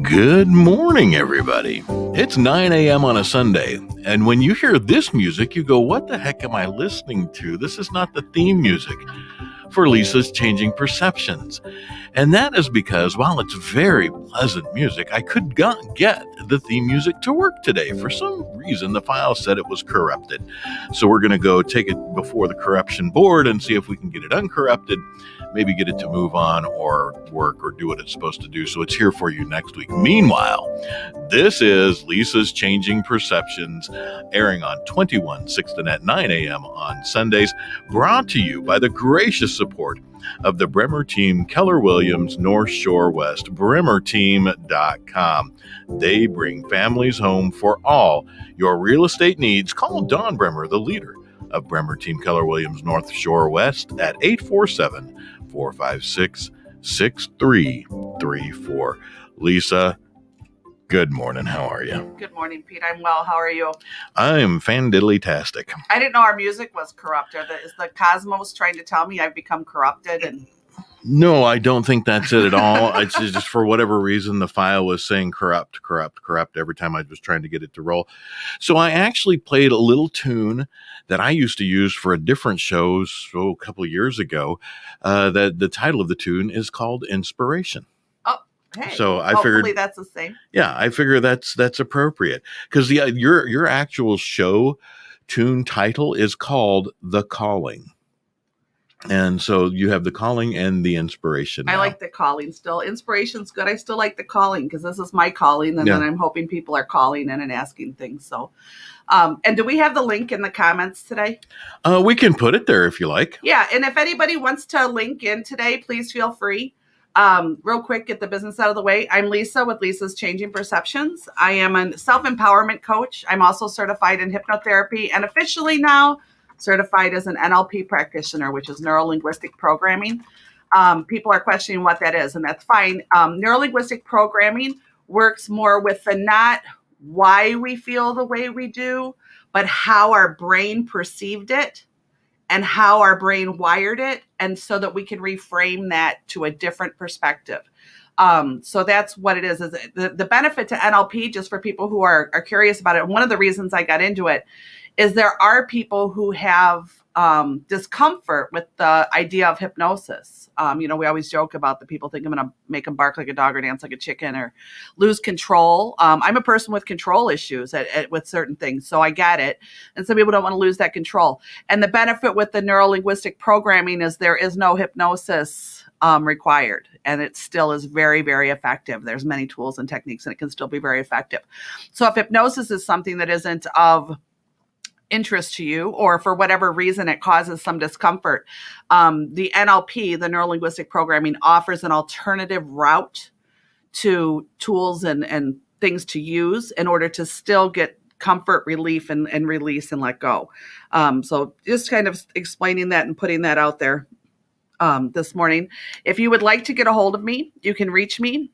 Good morning, everybody. It's 9 a.m. on a Sunday, and when you hear this music, you go, what the heck am I listening to? This is not the theme music for Lisa's Changing Perceptions. And that is because, while it's very pleasant music, I could not get the theme music to work today. For some reason, the file said it was corrupted. So we're going to go take it before the corruption board and see if we can get it uncorrupted, maybe get it to move on or work or do what it's supposed to do. So it's here for you next week. Meanwhile, this is Lisa's Changing Perceptions, airing on 21/6 at 9 a.m. on Sundays, brought to you by the gracious support of the Bremer Team, Keller Williams, North Shore West, bremerteam.com. They bring families home for all your real estate needs. Call Don Bremer, the leader of Bremer Team, Keller Williams, North Shore West, at 847-456-6334. Lisa, good morning. How are you? Good morning, Pete. I'm well. How are you? I'm fan-diddly-tastic. I didn't know our music was corrupt. Is the cosmos trying to tell me I've become corrupted? And no, I don't think that's it at all. It's just for whatever reason, the file was saying corrupt every time I was trying to get it to roll. So I actually played a little tune that I used to use for a different show a couple of years ago. That the title of the tune is called Inspiration. Hey, so I hopefully figured that's the same. Yeah, I figure that's appropriate because your actual show tune title is called The Calling. And so you have the calling and the inspiration now. I like the calling still. Inspiration's good. I still like the calling because this is my calling. And then I'm hoping people are calling in and asking things. So, and do we have the link in the comments today? We can put it there if you like. Yeah. And if anybody wants to link in today, please feel free. Real quick, get the business out of the way. I'm Lisa with Lisa's Changing Perceptions. I am a self-empowerment coach. I'm also certified in hypnotherapy and officially now certified as an NLP practitioner, which is neuro-linguistic programming. People are questioning what that is, and that's fine. Neuro-linguistic programming works more with the not why we feel the way we do, but how our brain perceived it and how our brain wired it, and so that we can reframe that to a different perspective. So that's what it is the benefit to NLP, just for people who are curious about it. One of the reasons I got into it is there are people who have discomfort with the idea of hypnosis. We always joke about the people think I'm going to make them bark like a dog or dance like a chicken or lose control. I'm a person with control issues with certain things, so I get it. And some people don't want to lose that control. And the benefit with the neuro-linguistic programming is there is no hypnosis required, and it still is very, very effective. There's many tools and techniques, and it can still be very effective. So if hypnosis is something that isn't of interest to you, or for whatever reason it causes some discomfort, the NLP, the neuro-linguistic programming, offers an alternative route to tools and things to use in order to still get comfort, relief, and release and let go. So just kind of explaining that and putting that out there this morning. If you would like to get a hold of me, you can reach me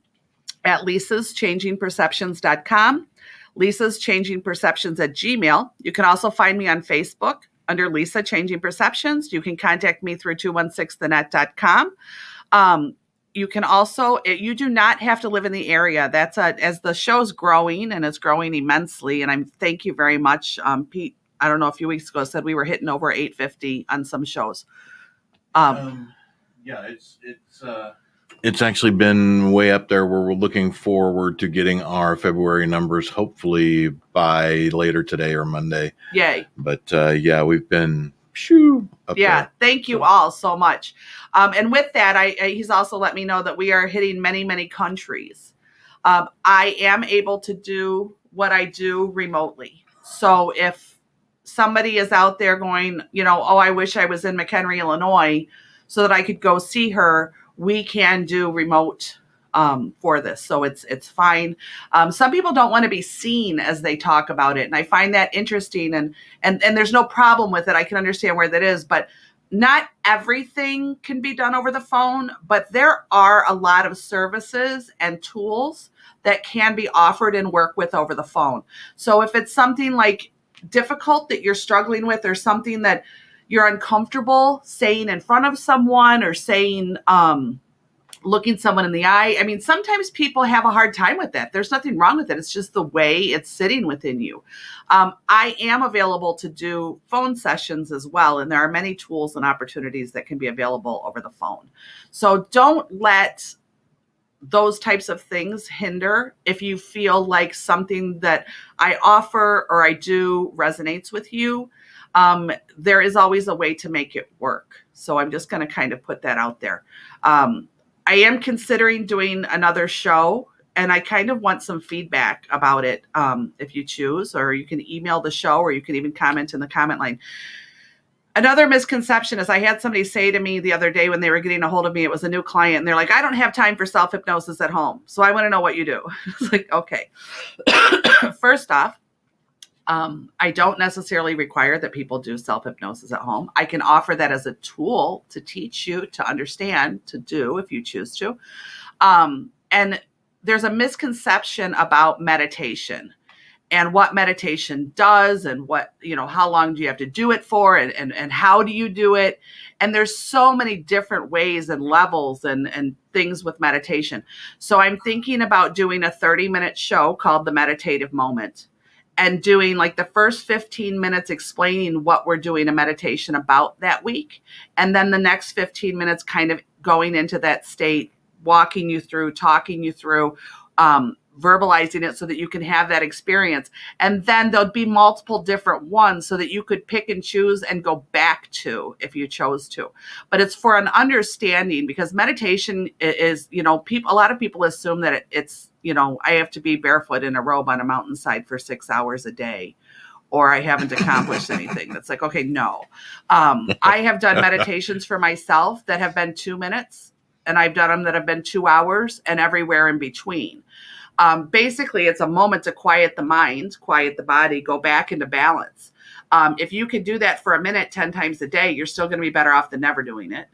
at lisaschangingperceptions.com. Lisa's Changing Perceptions at Gmail. You can also find me on Facebook under Lisa Changing Perceptions. You can contact me through 216thenet.com. You can also, you do not have to live in the area. That's as the show's growing, and it's growing immensely. And thank you very much. Pete, I don't know, a few weeks ago said we were hitting over 850 on some shows. It's actually been way up there where we're looking forward to getting our February numbers, hopefully by later today or Monday. Yay. But we've been up there. Thank you all so much. And with that, he's also let me know that we are hitting many, many countries. I am able to do what I do remotely. So if somebody is out there going, I wish I was in McHenry, Illinois, so that I could go see her, we can do remote for this. So it's fine. Some people don't want to be seen as they talk about it. And I find that interesting, and there's no problem with it. I can understand where that is, but not everything can be done over the phone, but there are a lot of services and tools that can be offered and work with over the phone. So if it's something like difficult that you're struggling with, or something that you're uncomfortable saying in front of someone, or saying looking someone in the eye. I mean, sometimes people have a hard time with that. There's nothing wrong with it. It's just the way it's sitting within you. I am available to do phone sessions as well. And there are many tools and opportunities that can be available over the phone. So don't let those types of things hinder if you feel like something that I offer or I do resonates with you. There is always a way to make it work. So I'm just going to kind of put that out there. I am considering doing another show, and I kind of want some feedback about it. If you choose, or you can email the show, or you can even comment in the comment line. Another misconception is I had somebody say to me the other day when they were getting a hold of me, it was a new client, and they're like, I don't have time for self-hypnosis at home. So I want to know what you do. It's like, okay. First off, I don't necessarily require that people do self-hypnosis at home. I can offer that as a tool to teach you to understand, to do if you choose to. And there's a misconception about meditation and what meditation does and what, how long do you have to do it for and how do you do it? And there's so many different ways and levels and things with meditation. So I'm thinking about doing a 30-minute show called The Meditative Moment, and doing like the first 15 minutes explaining what we're doing a meditation about that week. And then the next 15 minutes kind of going into that state, walking you through, talking you through, verbalizing it so that you can have that experience. And then there'll be multiple different ones so that you could pick and choose and go back to if you chose to. But it's for an understanding, because meditation is, a lot of people assume that it's, I have to be barefoot in a robe on a mountainside for 6 hours a day, or I haven't accomplished anything. It's like, okay, no. I have done meditations for myself that have been 2 minutes, and I've done them that have been 2 hours and everywhere in between. Basically, it's a moment to quiet the mind, quiet the body, go back into balance. If you can do that for a minute 10 times a day, you're still going to be better off than never doing it.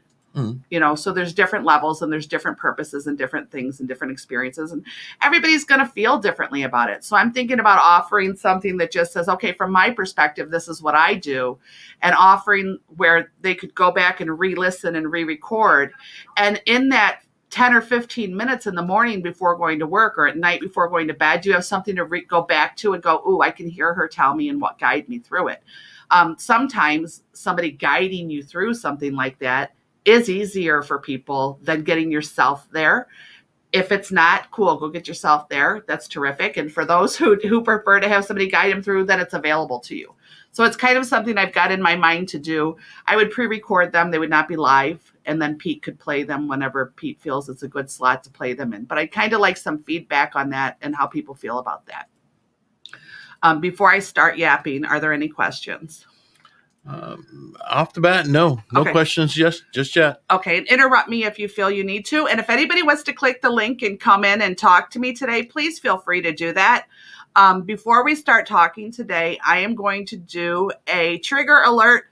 So there's different levels and there's different purposes and different things and different experiences, and everybody's going to feel differently about it. So I'm thinking about offering something that just says, okay, from my perspective, this is what I do, and offering where they could go back and re-listen and re-record. And in that 10 or 15 minutes in the morning before going to work or at night before going to bed, you have something to go back to and go, ooh, I can hear her tell me and what guide me through it. Sometimes somebody guiding you through something like that is easier for people than getting yourself there. If it's not, cool, go get yourself there. That's terrific. And for those who prefer to have somebody guide them through, then it's available to you. So it's kind of something I've got in my mind to do. I would pre-record them. They would not be live. And then Pete could play them whenever Pete feels it's a good slot to play them in. But I'd kind of like some feedback on that and how people feel about that. Before I start yapping, are there any questions? Off the bat, no Okay. questions just yet. Okay, and interrupt me if you feel you need to. And if anybody wants to click the link and come in and talk to me today, please feel free to do that. Before we start talking today, I am going to do a trigger alert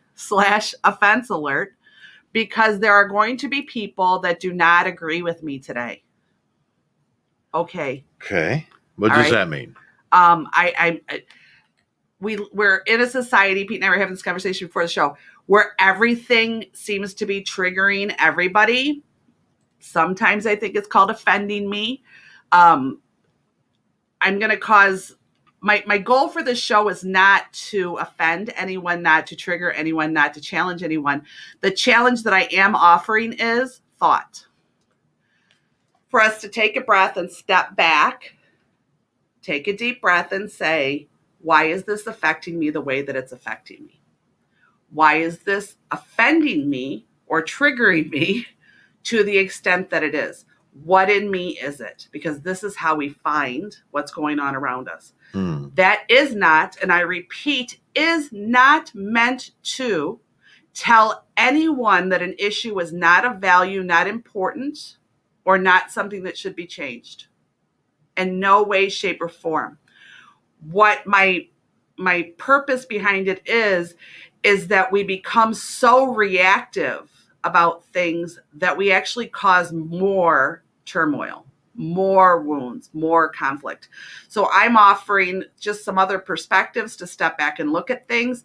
/ offense alert, because there are going to be people that do not agree with me today. Okay. What does that mean? We're in a society, Pete and I were having this conversation before the show, where everything seems to be triggering everybody. Sometimes I think it's called offending me. I'm going to cause, my goal for this show is not to offend anyone, not to trigger anyone, not to challenge anyone. The challenge that I am offering is thought. For us to take a breath and step back, take a deep breath and say, why is this affecting me the way that it's affecting me? Why is this offending me or triggering me to the extent that it is? What in me is it? Because this is how we find what's going on around us. That is not, and I repeat, is not meant to tell anyone that an issue is not of value, not important, or not something that should be changed. In no way, shape, or form. What my purpose behind it is that we become so reactive about things that we actually cause more turmoil, more wounds, more conflict. So I'm offering just some other perspectives to step back and look at things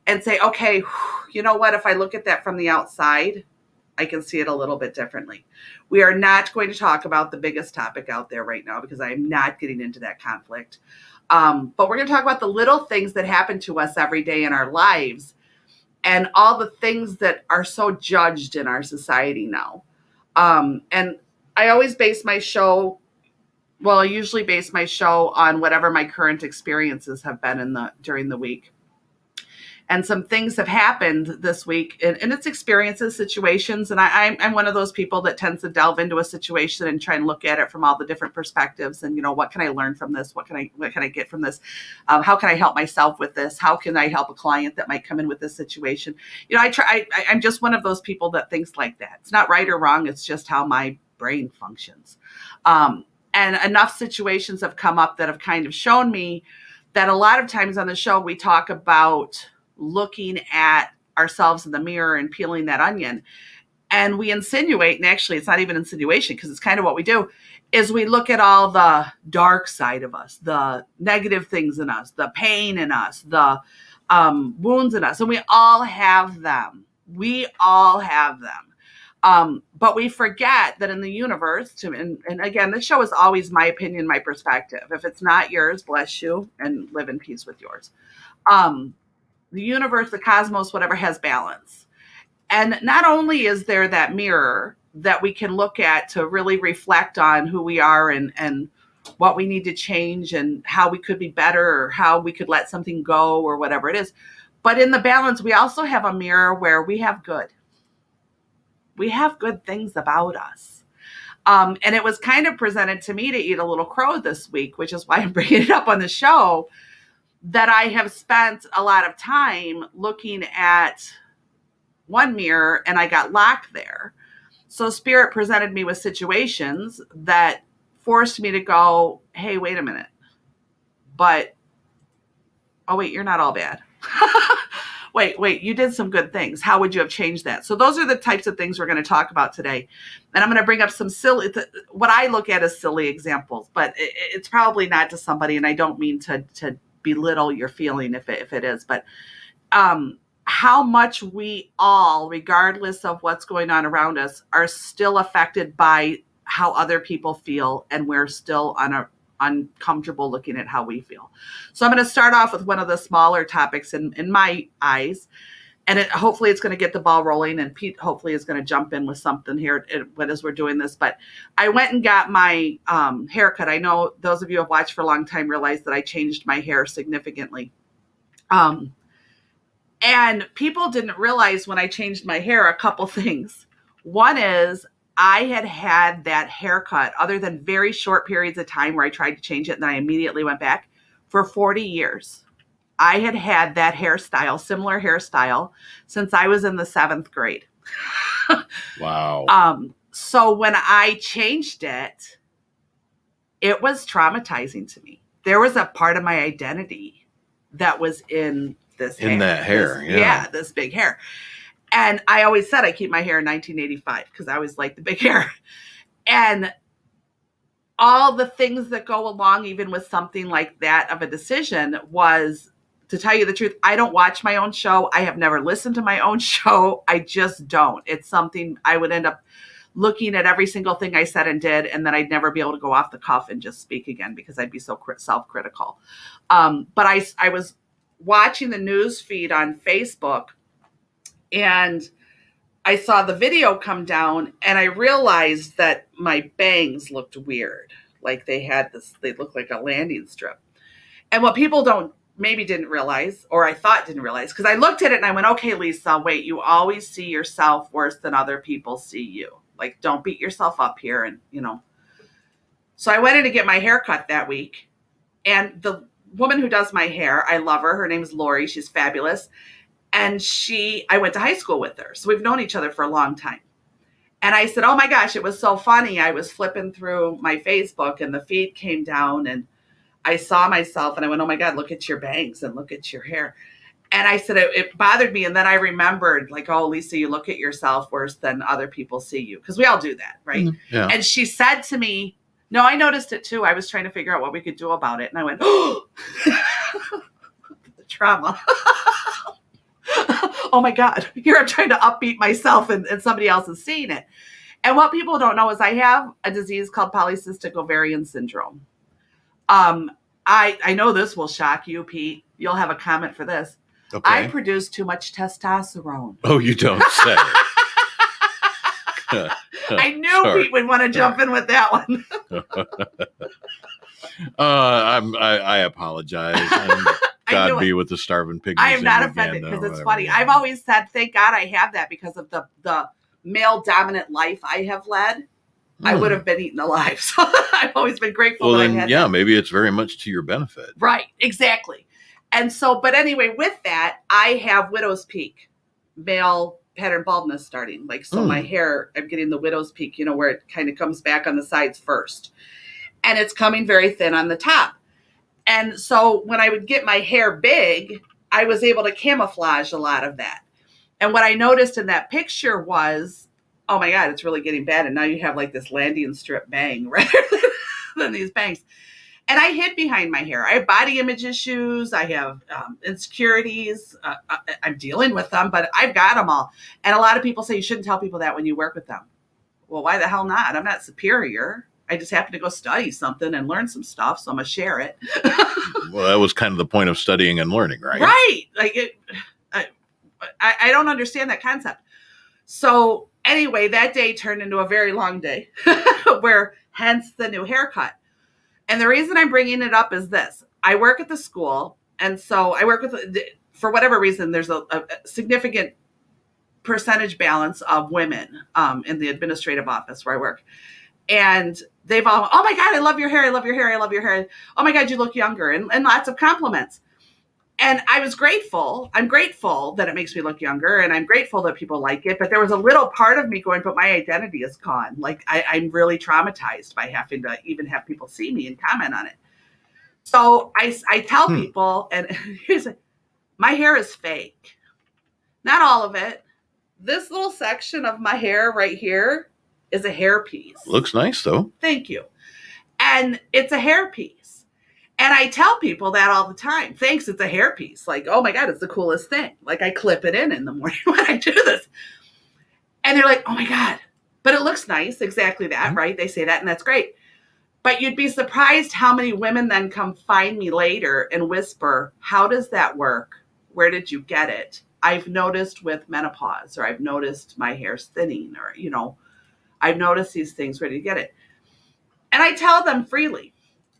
and say, okay, you know what? If I look at that from the outside, I can see it a little bit differently. We are not going to talk about the biggest topic out there right now because I am not getting into that conflict. But we're going to talk about the little things that happen to us every day in our lives and all the things that are so judged in our society now. And I always base my show, well, I usually base my show on whatever my current experiences have been during the week. And some things have happened this week, and it's experiences, situations. And I'm one of those people that tends to delve into a situation and try and look at it from all the different perspectives. And, what can I learn from this? What can I get from this? How can I help myself with this? How can I help a client that might come in with this situation? I'm just one of those people that thinks like that. It's not right or wrong. It's just how my brain functions. And enough situations have come up that have kind of shown me that a lot of times on the show, we talk about looking at ourselves in the mirror and peeling that onion. And we insinuate, and actually it's not even insinuation because it's kind of what we do, is we look at all the dark side of us, the negative things in us, the pain in us, the wounds in us. And we all have them. But we forget that in the universe, and again, this show is always my opinion, my perspective. If it's not yours, bless you and live in peace with yours. The universe, the cosmos, whatever, has balance. And not only is there that mirror that we can look at to really reflect on who we are and what we need to change and how we could be better or how we could let something go or whatever it is. But in the balance, we also have a mirror where we have good. We have good things about us. And it was kind of presented to me to eat a little crow this week, which is why I'm bringing it up on the show, that I have spent a lot of time looking at one mirror and I got locked there. So Spirit presented me with situations that forced me to go, hey, wait a minute. But, oh, wait, you're not all bad. Wait, you did some good things. How would you have changed that? So those are the types of things we're going to talk about today. And I'm going to bring up some what I look at as silly examples, but it's probably not to somebody, and I don't mean to belittle your feeling if it is, but how much we all, regardless of what's going on around us, are still affected by how other people feel, and we're still uncomfortable looking at how we feel. So I'm going to start off with one of the smaller topics in my eyes, and hopefully it's going to get the ball rolling, and Pete hopefully is going to jump in with something here as we're doing this. But I went and got my haircut. I know those of you who have watched for a long time realize that I changed my hair significantly. And people didn't realize when I changed my hair a couple things. One is I had that haircut, other than very short periods of time where I tried to change it and then I immediately went back, for 40 years. I had that hairstyle, similar hairstyle, since I was in the 7th grade. Wow. So when I changed it, it was traumatizing to me. There was a part of my identity that was in this hair. In that hair, this big hair. And I always said I keep my hair in 1985 because I always liked the big hair. And all the things that go along, even with something like that of a decision, was, to tell you the truth, I don't watch my own show. I have never listened to my own show. I just don't. It's something I would end up looking at every single thing I said and did, and then I'd never be able to go off the cuff and just speak again because I'd be so self-critical. But I was watching the news feed on Facebook, and I saw the video come down, and I realized that my bangs looked weird. Like they looked like a landing strip. And what people didn't realize, or I thought didn't realize, because I looked at it and I went, okay, Lisa, wait, you always see yourself worse than other people see you. Like, don't beat yourself up here. And, So I went in to get my hair cut that week. And the woman who does my hair, I love her. Her name is Lori. She's fabulous. And I went to high school with her. So we've known each other for a long time. And I said, oh my gosh, it was so funny. I was flipping through my Facebook and the feed came down and I saw myself and I went, oh my God, look at your bangs and look at your hair. And I said, it bothered me. And then I remembered, like, oh, Lisa, you look at yourself worse than other people see you. Because we all do that, right? Yeah. And she said to me, no, I noticed it too. I was trying to figure out what we could do about it. And I went, oh, the trauma. oh my God, here I'm trying to upbeat myself and somebody else is seeing it. And what people don't know is I have a disease called polycystic ovarian syndrome. I know this will shock you, Pete. You'll have a comment for this. I Okay. produce too much testosterone. Oh, you don't say. I knew Sorry. Pete would want to jump in with that one. I apologize. God be with the starving piggies. I am not again, offended because it's whatever. funny. I've always said, thank God I have that because of the male dominant life I have led. I would have been eaten alive. So I've always been grateful. Well, that then, I had yeah, that. maybe it's very much to your benefit. Right, exactly. And so, but anyway, with that, I have widow's peak, male pattern baldness starting. Like, so my hair, I'm getting the widow's peak, you know, where it kind of comes back on the sides first. And it's coming very thin on the top. And so when I would get my hair big, I was able to camouflage a lot of that. And what I noticed in that picture was, oh my God, it's really getting bad. And now you have like this landing strip bang rather than these bangs. And I hid behind my hair. I have body image issues. I have insecurities. I'm dealing with them, but I've got them all. And a lot of people say you shouldn't tell people that when you work with them. Well, why the hell not? I'm not superior. I just happen to go study something and learn some stuff, so I'm going to share it. Well, that was kind of the point of studying and learning, right? Right. Like I don't understand that concept. So anyway, that day turned into a very long day where hence the new haircut. And the reason I'm bringing it up is this. I work at the school. And so I work with, for whatever reason, there's a significant percentage balance of women in the administrative office where I work. And they've all, oh my God, I love your hair. I love your hair. I love your hair. Oh my God, you look younger, and lots of compliments. And I was grateful. I'm grateful that it makes me look younger, and I'm grateful that people like it. But there was a little part of me going, but my identity is gone. Like I'm really traumatized by having to even have people see me and comment on it. So I tell people, and here's my hair is fake. Not all of it. This little section of my hair right here is a hairpiece. Looks nice, though. Thank you. And it's a hairpiece. And I tell people that all the time. Thanks, it's a hairpiece. Like, oh my God, it's the coolest thing. Like I clip it in the morning when I do this. And they're like, oh my God, but it looks nice. Exactly that, right? They say that, and that's great. But you'd be surprised how many women then come find me later and whisper, how does that work? Where did you get it? I've noticed with menopause, or I've noticed my hair's thinning, or, you know, I've noticed these things. Where did you get it? And I tell them freely.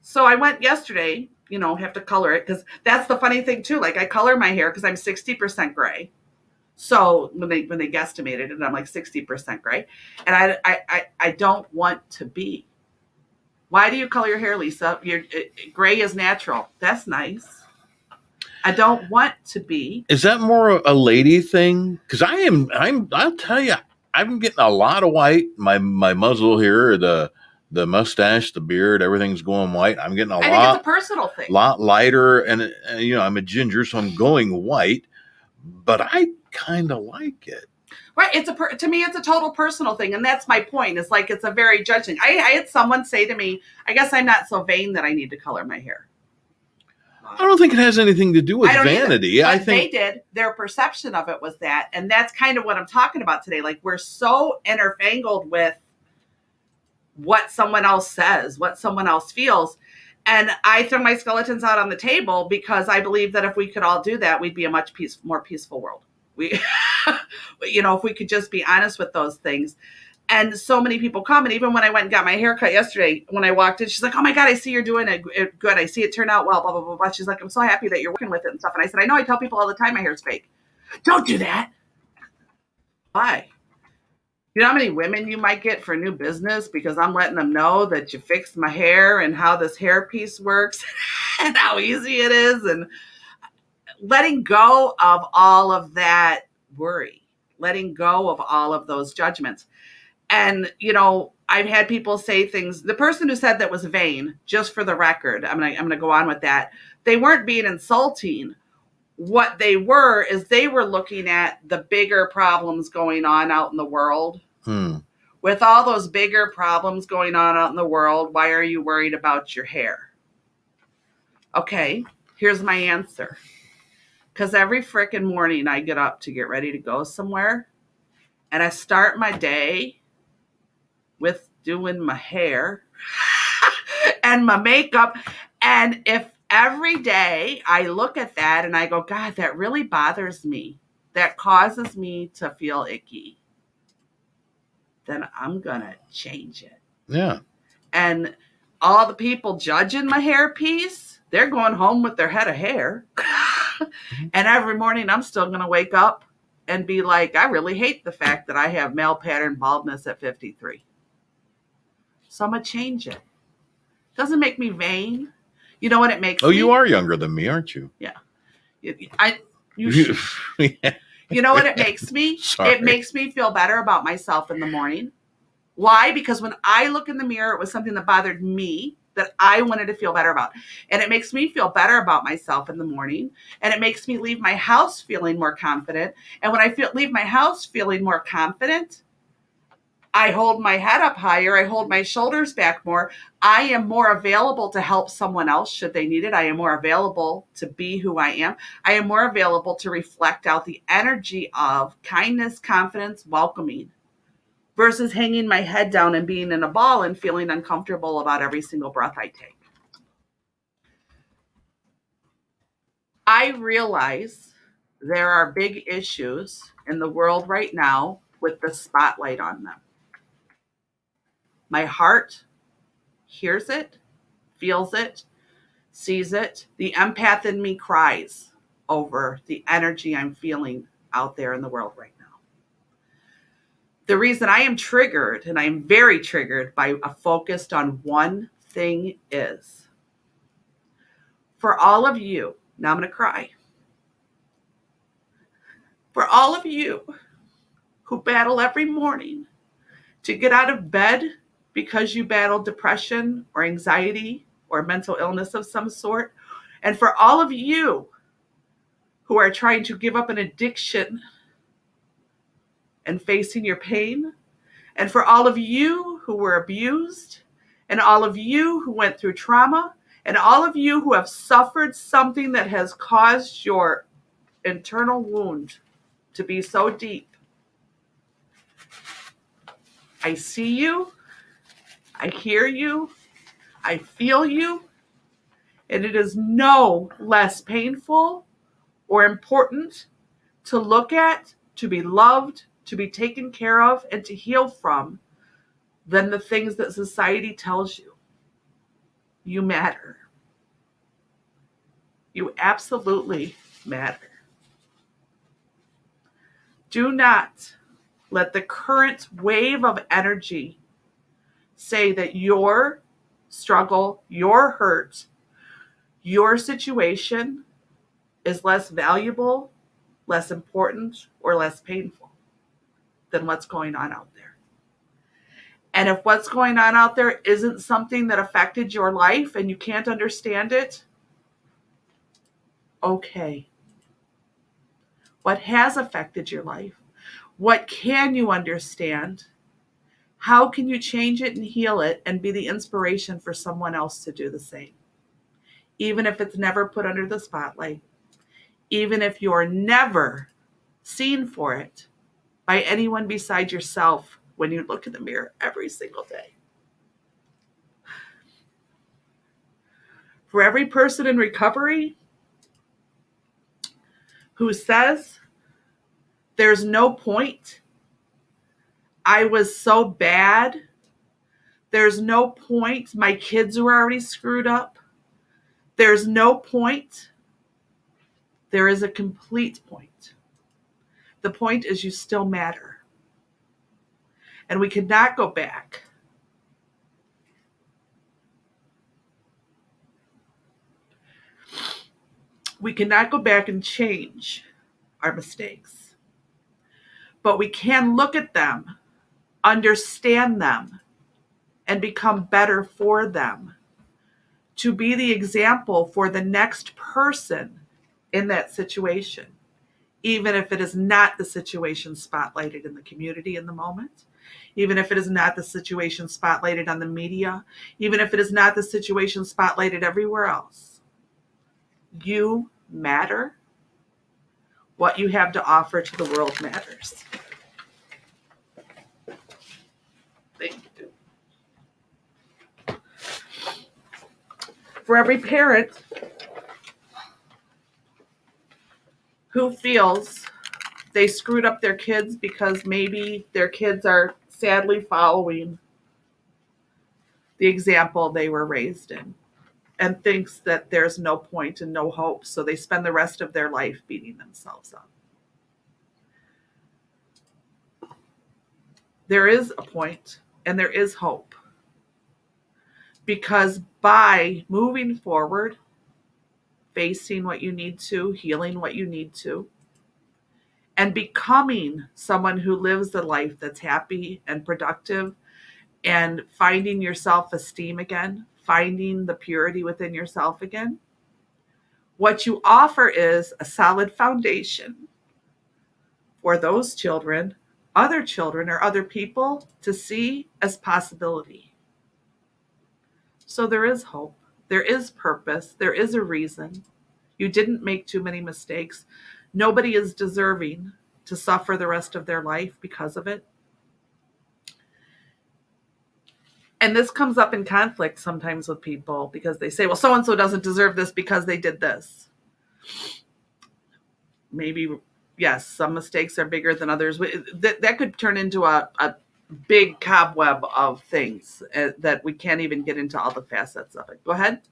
So I went yesterday, you know, have to color it, because that's the funny thing too. Like I color my hair because I'm 60% gray. So when they guesstimated it, I'm like 60% gray. And I don't want to be. Why do you color your hair, Lisa? Gray is natural. That's nice. I don't want to be. Is that more a lady thing? Because I'll tell you, I'm getting a lot of white. My muzzle here, the mustache, the beard, everything's going white. I'm getting I think it's a personal thing. Lot lighter, and you know, I'm a ginger, so I'm going white. But I kind of like it. Right. To me, it's a total personal thing. And that's my point. It's like, it's a very judging. I had someone say to me, I guess I'm not so vain that I need to color my hair. I don't think it has anything to do with vanity. I think they did. Their perception of it was that. And that's kind of what I'm talking about today. Like, we're so interfangled with what someone else says, what someone else feels. And I throw my skeletons out on the table because I believe that if we could all do that, we'd be a much more peaceful world. You know, if we could just be honest with those things. And so many people come, and even when I went and got my hair cut yesterday, when I walked in, she's like, oh my God, I see you're doing it good. I see it turn out well, blah, blah, blah, blah. She's like, I'm so happy that you're working with it and stuff. And I said, I know, I tell people all the time my hair's fake. Don't do that. Why? You know how many women you might get for a new business because I'm letting them know that you fixed my hair and how this hair piece works and how easy it is, and letting go of all of that worry, letting go of all of those judgments. And, you know, I've had people say things. The person who said that was vain, just for the record, I'm gonna go on with that. They weren't being insulting. What they were is they were looking at the bigger problems going on out in the world. With all those bigger problems going on out in the world, why are you worried about your hair? Okay, here's my answer. Because every freaking morning I get up to get ready to go somewhere, and I start my day with doing my hair and my makeup. And if every day I look at that and I go, God, that really bothers me, that causes me to feel icky, then I'm going to change it. Yeah. And all the people judging my hair piece, they're going home with their head of hair. And every morning I'm still going to wake up and be like, I really hate the fact that I have male pattern baldness at 53. So I'm going to change it. Doesn't make me vain. You know what it makes me? You are younger than me, aren't you? Yeah. You know what it makes me? Sorry. It makes me feel better about myself in the morning. Why? Because when I look in the mirror, it was something that bothered me that I wanted to feel better about. And it makes me feel better about myself in the morning. And it makes me leave my house feeling more confident. And when I leave my house feeling more confident, I hold my head up higher. I hold my shoulders back more. I am more available to help someone else should they need it. I am more available to be who I am. I am more available to reflect out the energy of kindness, confidence, welcoming, versus hanging my head down and being in a ball and feeling uncomfortable about every single breath I take. I realize there are big issues in the world right now with the spotlight on them. My heart hears it, feels it, sees it. The empath in me cries over the energy I'm feeling out there in the world right now. The reason I am triggered, and I am very triggered by a focused on one thing, is for all of you, now I'm going to cry, for all of you who battle every morning to get out of bed because you battle depression or anxiety or mental illness of some sort, and for all of you who are trying to give up an addiction and facing your pain, and for all of you who were abused, and all of you who went through trauma, and all of you who have suffered something that has caused your internal wound to be so deep, I see you, I hear you, I feel you, and it is no less painful or important to look at, to be loved, to be taken care of, and to heal from than the things that society tells you. You matter. You absolutely matter. Do not let the current wave of energy say that your struggle, your hurt, your situation is less valuable, less important, or less painful than what's going on out there. And if what's going on out there isn't something that affected your life and you can't understand it, okay. What has affected your life? What can you understand? How can you change it and heal it and be the inspiration for someone else to do the same? Even if it's never put under the spotlight, even if you're never seen for it by anyone beside yourself when you look in the mirror every single day. For every person in recovery who says, there's no point, I was so bad, there's no point, my kids were already screwed up, there's no point, there is a complete point. The point is you still matter. And we cannot go back. We cannot go back and change our mistakes. But we can look at them, understand them, and become better for them. To be the example for the next person in that situation, even if it is not the situation spotlighted in the community in the moment, even if it is not the situation spotlighted on the media, even if it is not the situation spotlighted everywhere else. You matter, What you have to offer to the world matters. Thank you. For every parent who feels they screwed up their kids because maybe their kids are sadly following the example they were raised in and thinks that there's no point and no hope, so they spend the rest of their life beating themselves up. There is a point and there is hope, because by moving forward, facing what you need to, healing what you need to, and becoming someone who lives the life that's happy and productive, and finding your self-esteem again, finding the purity within yourself again, what you offer is a solid foundation for those children, or other people to see as possibility. So there is hope, there is purpose, there is a reason. You didn't make too many mistakes. Nobody is deserving to suffer the rest of their life because of it. And this comes up in conflict sometimes with people because they say, well, so-and-so doesn't deserve this because they did this. Maybe, yes, some mistakes are bigger than others. That could turn into a big cobweb of things that we can't even get into all the facets of it. Go ahead.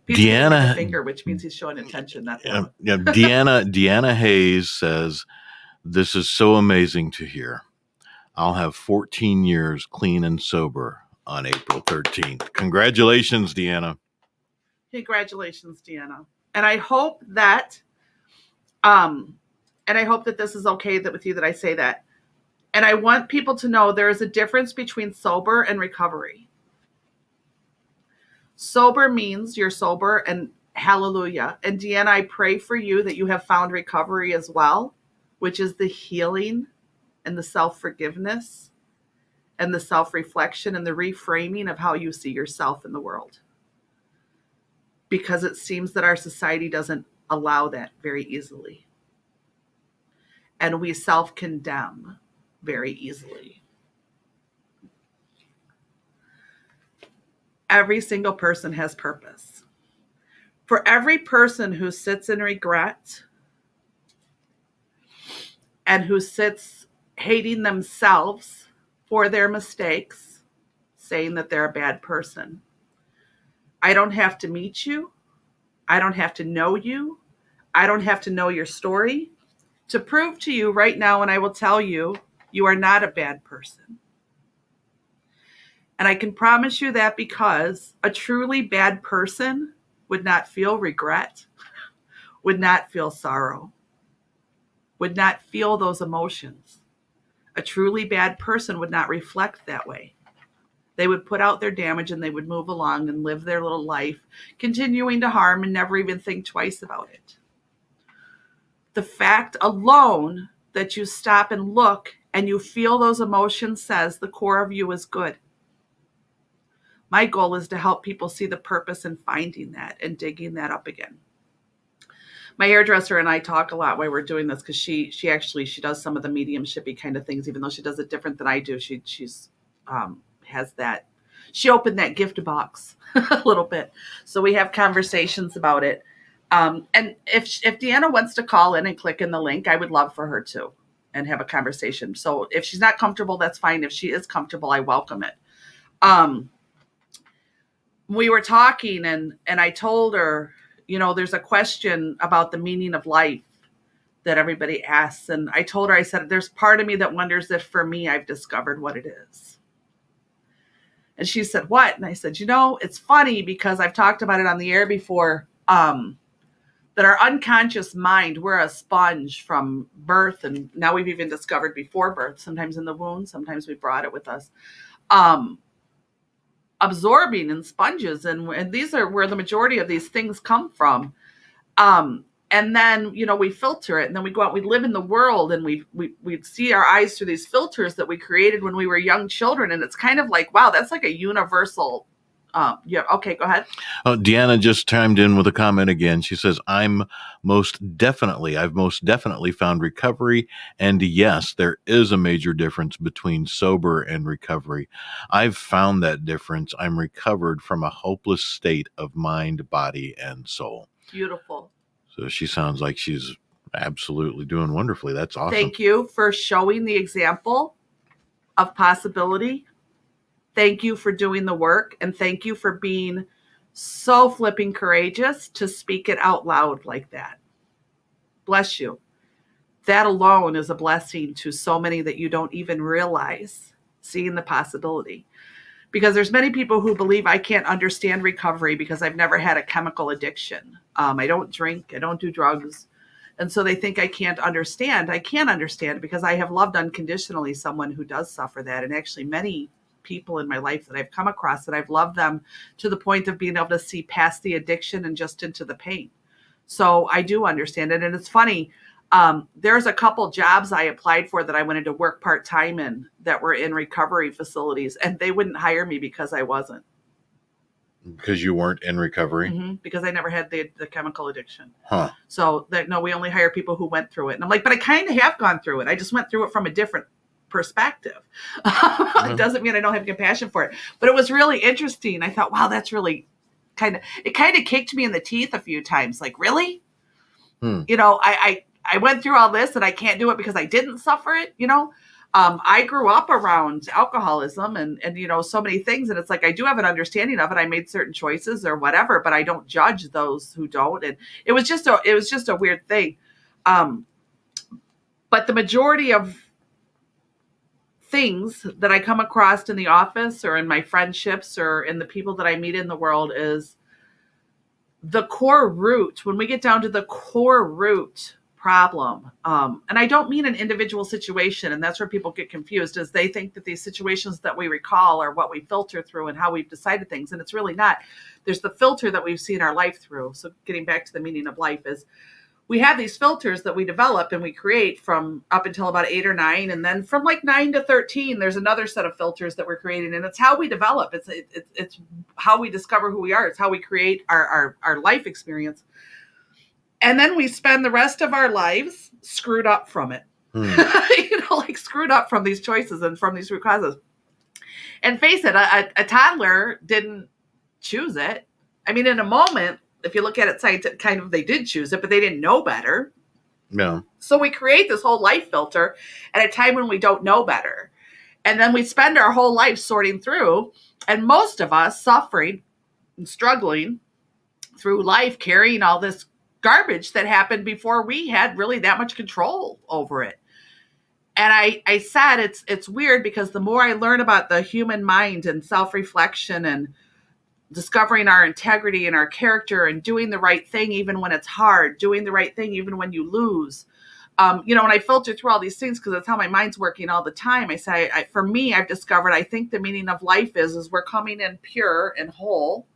Deanna, finger, which means he's showing attention. Deanna Hayes says, "This is so amazing to hear. I'll have 14 years clean and sober on April 13th. Congratulations, Deanna." Congratulations, Deanna. And I hope that, this is okay with you that I say that. And I want people to know there is a difference between sober and recovery. Sober means you're sober, and hallelujah. And Deanna, I pray for you that you have found recovery as well, which is the healing and the self-forgiveness and the self-reflection and the reframing of how you see yourself in the world. Because it seems that our society doesn't allow that very easily. And we self-condemn very easily. Every single person has purpose. For every person who sits in regret and who sits hating themselves for their mistakes, saying that they're a bad person, I don't have to meet you. I don't have to know you. I don't have to know your story to prove to you right now, and I will tell you, you are not a bad person. And I can promise you that because a truly bad person would not feel regret, would not feel sorrow, would not feel those emotions. A truly bad person would not reflect that way. They would put out their damage and they would move along and live their little life, continuing to harm and never even think twice about it. The fact alone that you stop and look and you feel those emotions says the core of you is good. My goal is to help people see the purpose in finding that and digging that up again. My hairdresser and I talk a lot while we're doing this because she does some of the mediumshipy kind of things, even though she does it different than I do. She's has that. She opened that gift box a little bit, so we have conversations about it. And if Deanna wants to call in and click in the link, I would love for her to and have a conversation. So if she's not comfortable, that's fine. If she is comfortable, I welcome it. We were talking and I told her, there's a question about the meaning of life that everybody asks. And I told her, I said, there's part of me that wonders if for me, I've discovered what it is. And she said, what? And I said, it's funny because I've talked about it on the air before, that our unconscious mind, we're a sponge from birth. And now we've even discovered before birth, sometimes in the womb, sometimes we brought it with us. Absorbing in sponges, and these are where the majority of these things come from. And then we filter it, and then we go out, we live in the world, and we see our eyes through these filters that we created when we were young children. And it's kind of like, wow, that's like a universal Yeah. Okay, go ahead. Oh, Deanna just chimed in with a comment again. She says, I've most definitely found recovery. And yes, there is a major difference between sober and recovery. I've found that difference. I'm recovered from a hopeless state of mind, body, and soul. Beautiful. So she sounds like she's absolutely doing wonderfully. That's awesome. Thank you for showing the example of possibility. Thank you for doing the work, and thank you for being so flipping courageous to speak it out loud like that. Bless you. That alone is a blessing to so many that you don't even realize, seeing the possibility. Because there's many people who believe I can't understand recovery because I've never had a chemical addiction. I don't drink, I don't do drugs. And so they think I can't understand. I can understand because I have loved unconditionally someone who does suffer that. And actually many people in my life that I've come across, that I've loved them to the point of being able to see past the addiction and just into the pain. So I do understand it. And it's funny, there's a couple jobs I applied for that I wanted to work part-time in that were in recovery facilities, and they wouldn't hire me because I wasn't. Because you weren't in recovery? Mm-hmm, because I never had the chemical addiction. Huh. So no, we only hire people who went through it. And I'm like, but I kind of have gone through it. I just went through it from a different perspective. It doesn't mean I don't have compassion for it. But it was really interesting. I thought, wow, that's really it kind of kicked me in the teeth a few times. Like, really? You know, I went through all this and I can't do it because I didn't suffer it, you know? I grew up around alcoholism and, you know, so many things. And it's like, I do have an understanding of it. I made certain choices or whatever, but I don't judge those who don't. And it was just a weird thing. But the majority of things that I come across in the office or in my friendships or in the people that I meet in the world is the core root. When we get down to the core root problem, and I don't mean an individual situation, and that's where people get confused, is they think that these situations that we recall are what we filter through and how we've decided things, and it's really not. There's the filter that we've seen our life through. So getting back to the meaning of life is we have these filters that we develop and we create from up until about 8 or 9. And then from like 9 to 13, there's another set of filters that we're creating. And it's how we develop. It's how we discover who we are. It's how we create our life experience. And then we spend the rest of our lives screwed up from it. You know, like screwed up from these choices and from these root causes. And face it, a toddler didn't choose it. I mean, in a moment, if you look at it scientifically, kind of they did choose it, but they didn't know better. Yeah. So we create this whole life filter at a time when we don't know better. And then we spend our whole life sorting through, and most of us suffering and struggling through life, carrying all this garbage that happened before we had really that much control over it. And I said it's weird because the more I learn about the human mind and self-reflection and discovering our integrity and our character and doing the right thing even when it's hard, doing the right thing even when you lose. You know, when I filter through all these things, because that's how my mind's working all the time, I say, for me, I've discovered, I think the meaning of life is we're coming in pure and whole.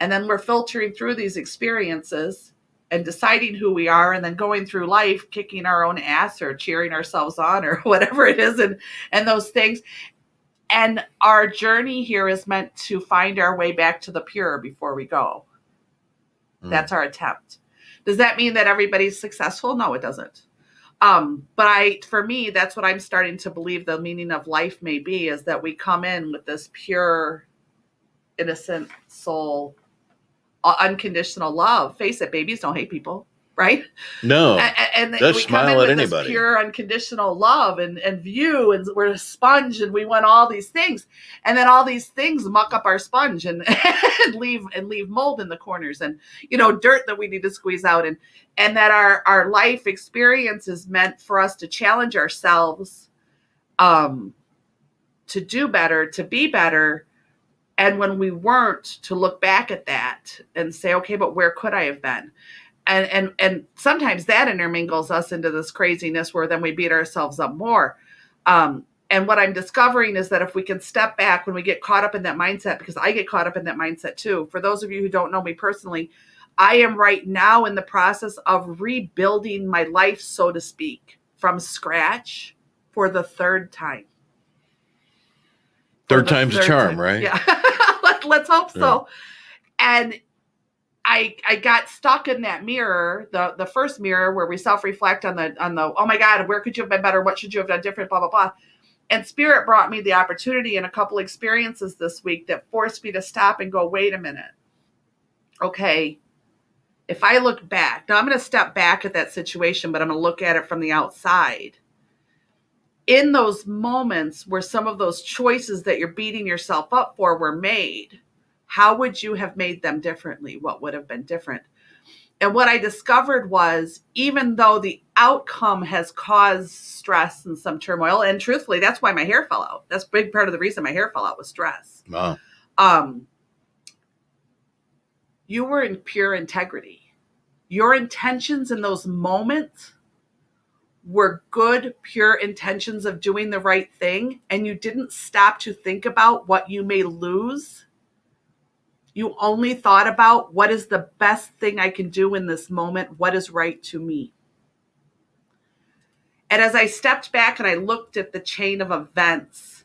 And then we're filtering through these experiences and deciding who we are, and then going through life, kicking our own ass or cheering ourselves on or whatever it is, and those things. And our journey here is meant to find our way back to the pure before we go. That's our attempt. Does that mean that everybody's successful? No, it doesn't. But for me, that's what I'm starting to believe the meaning of life may be, is that we come in with this pure, innocent soul, unconditional love. Face it, babies don't hate people. Right? No. And Just we come in with this pure, unconditional love and view, and we're a sponge, and we want all these things. And then all these things muck up our sponge and leave mold in the corners and, you know, dirt that we need to squeeze out. And that our life experience is meant for us to challenge ourselves, to do better, to be better. And when we weren't, to look back at that and say, okay, but where could I have been? And sometimes that intermingles us into this craziness where then we beat ourselves up more. And what I'm discovering is that if we can step back when we get caught up in that mindset, because I get caught up in that mindset too. For those of you who don't know me personally, I am right now in the process of rebuilding my life, so to speak, from scratch for the third time. Third time's a charm, right? Yeah. Let's hope Yeah. so. And I got stuck in that mirror, the first mirror where we self-reflect on the oh my God, where could you have been better? What should you have done different? Blah, blah, blah. And Spirit brought me the opportunity in a couple experiences this week that forced me to stop and go, wait a minute. Okay, if I look back, now I'm going to step back at that situation, but I'm going to look at it from the outside. In those moments where some of those choices that you're beating yourself up for were made, how would you have made them differently? What would have been different? And what I discovered was, even though the outcome has caused stress and some turmoil, and truthfully, that's why my hair fell out. That's a big part of the reason my hair fell out was stress. Wow. You were in pure integrity. Your intentions in those moments were good, pure intentions of doing the right thing, and you didn't stop to think about what you may lose. You only thought about what is the best thing I can do in this moment, what is right to me. And as I stepped back and I looked at the chain of events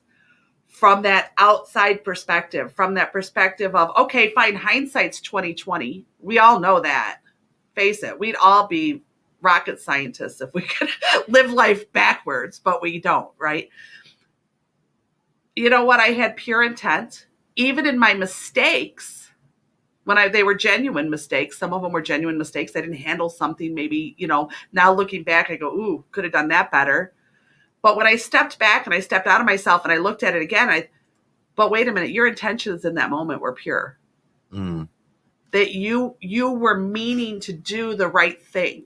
from that outside perspective, from that perspective of, okay, fine, hindsight's 2020. We all know that. Face it, we'd all be rocket scientists if we could live life backwards, but we don't, right? You know what? I had pure intent. Even in my mistakes, when they were genuine mistakes, some of them were genuine mistakes. I didn't handle something maybe, now looking back, I go, ooh, could have done that better. But when I stepped back and I stepped out of myself and I looked at it again, but wait a minute, your intentions in that moment were pure. That you were meaning to do the right thing.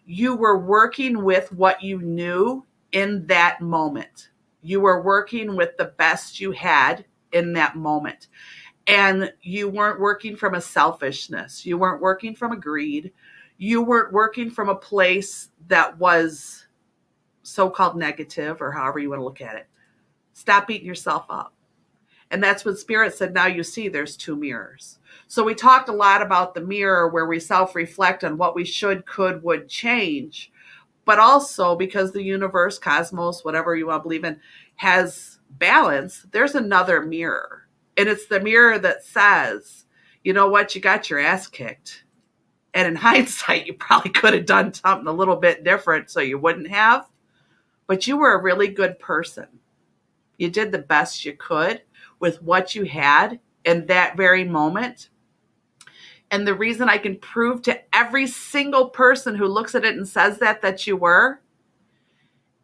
You were working with what you knew in that moment. You were working with the best you had in that moment. And you weren't working from a selfishness. You weren't working from a greed. You weren't working from a place that was so-called negative, or however you want to look at it. Stop beating yourself up. And that's what Spirit said, now you see there's two mirrors. So we talked a lot about the mirror where we self-reflect on what we should, could, would change. But also because the universe, cosmos, whatever you want to believe in, has balance, there's another mirror. And it's the mirror that says, you know what, you got your ass kicked. And in hindsight, you probably could have done something a little bit different so you wouldn't have. But you were a really good person. You did the best you could with what you had in that very moment. And the reason I can prove to every single person who looks at it and says that you were,